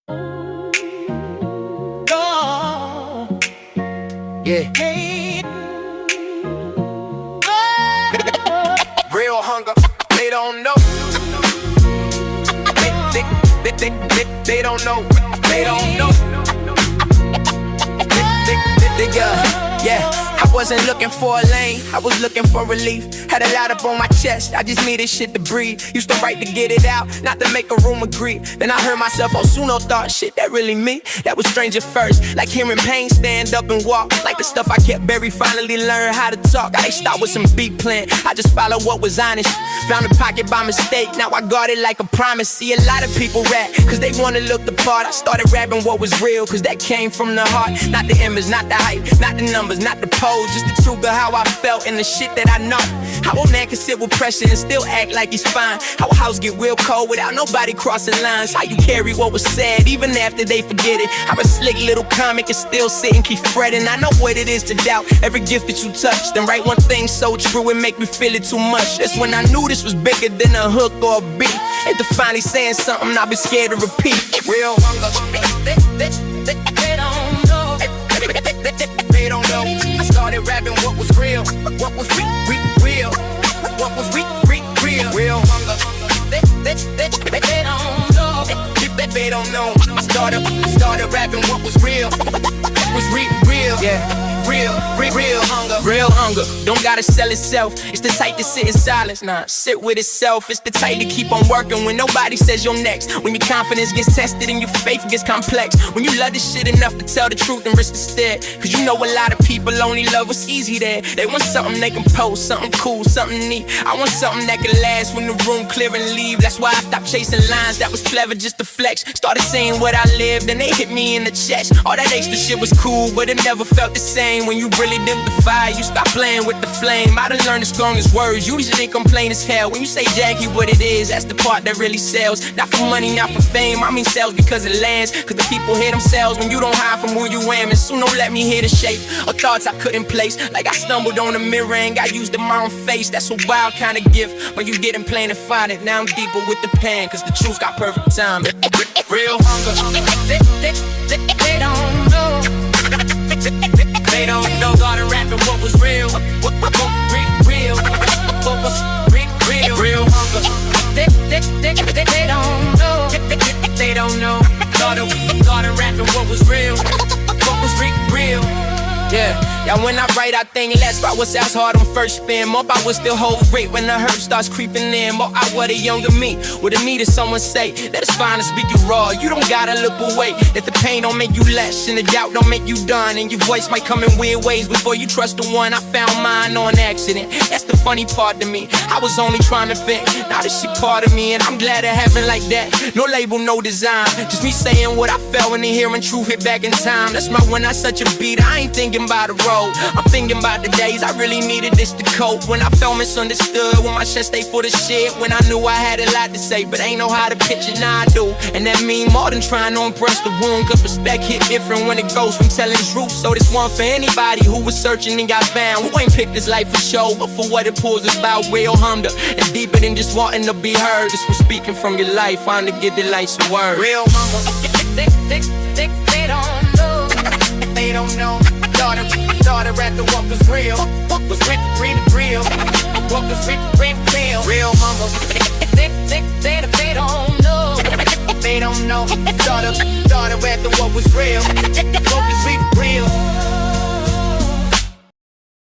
Oh, yeah. Hey. Real hunger, they don't know. They don't know. They don't know. Yeah, I wasn't looking for a lane, I was looking for relief. Had a lot up on my chest, I just needed shit to breathe. Used to write to get it out, not to make a room agree. Then I heard myself on Suno, thought, shit, that really me? That was strange at first, like hearing pain stand up and walk. Like the stuff I kept buried, finally learned how to talk. I ain't start with some beat plan, I just followed what was honest. Found a pocket by mistake, now I guard it like a promise. See, a lot of people rap, cause they wanna look the part. I started rapping what was real, cause that came from the heart. Not the image, not the hype, not the numbers, not the pose. Just the truth of how I felt and the shit that I know. How a man can sit with pressure and still act like he's fine. How a house get real cold without nobody crossing lines. How you carry what was said even after they forget it. How a slick little comic can still sit and keep fretting. I know what it is to doubt every gift that you touch. Then write one thing so true it make me feel it too much. That's when I knew this was bigger than a hook or a beat. After finally saying something I've been scared to repeat. Real hunger, they don't know. They don't know. I started rapping what was real. What was real. What was real. Real hunger. They don't know. They don't know. I started rapping what was real. What was real. Yeah. Real hunger. Real hunger, don't gotta sell itself. It's the type to sit in silence, nah, sit with itself. It's the type to keep on working when nobody says you're next. When your confidence gets tested and your faith gets complex. When you love this shit enough to tell the truth and risk instead. Cause you know a lot of people only love what's easy there. They want something they can post, something cool, something neat. I want something that can last when the room clear and leave. That's why I stopped chasing lines that was clever just to flex. Started saying what I lived and they hit me in the chest. All that extra shit was cool, but it never felt the same. When you really dim the fire, you stop playing with the flame. I done learned the strongest words, usually complain as hell. When you say Jackie what it is, that's the part that really sells. Not for money, not for fame, I mean sells because it lands. Cause the people hear themselves when you don't hide from who you am. And soon don't let me hear the shape of thoughts I couldn't place. Like I stumbled on a mirror and got used to my own face. That's a wild kind of gift, when you get in plain and find it. Now I'm deeper with the pen, cause the truth got perfect time. Real hunger, they don't know. They don't know, gotta rap and what was real. What was real. What was real hunger. They don't know. They don't know. Gotta rap and what was real. What was real. Yeah, when I write, I think less about what sounds hard on first spin. More about what still holds weight when the hurt starts creeping in. More out what a younger me would have needed someone say that it's fine to speak you raw. You don't gotta look away. That the pain don't make you less and the doubt don't make you done. And your voice might come in weird ways before you trust the one. I found mine on accident. That's the funny part to me. I was only trying to fit. Now this shit part of me, and I'm glad it happened like that. No label, no design. Just me saying what I felt when the hearing truth hit back in time. That's my when I such a beat. I ain't thinking about the road. I'm thinking about the days I really needed this to cope. When I felt misunderstood, when my chest stayed full of shit. When I knew I had a lot to say, but ain't know how to pitch it, now I do. And that mean more than trying to impress the wound. Cause respect hit different when it goes from telling truth. So this one for anybody who was searching and got found. Who ain't picked this life for show, but for what it pulls is about real hunger. And deeper than just wanting to be heard. This was speaking from your life, trying to get the light some word. Real hunger, they don't know. They don't know. Started rapping what was real. What was real. What was real. Real hunger. They don't know. They don't know. Started rapping what was real. What was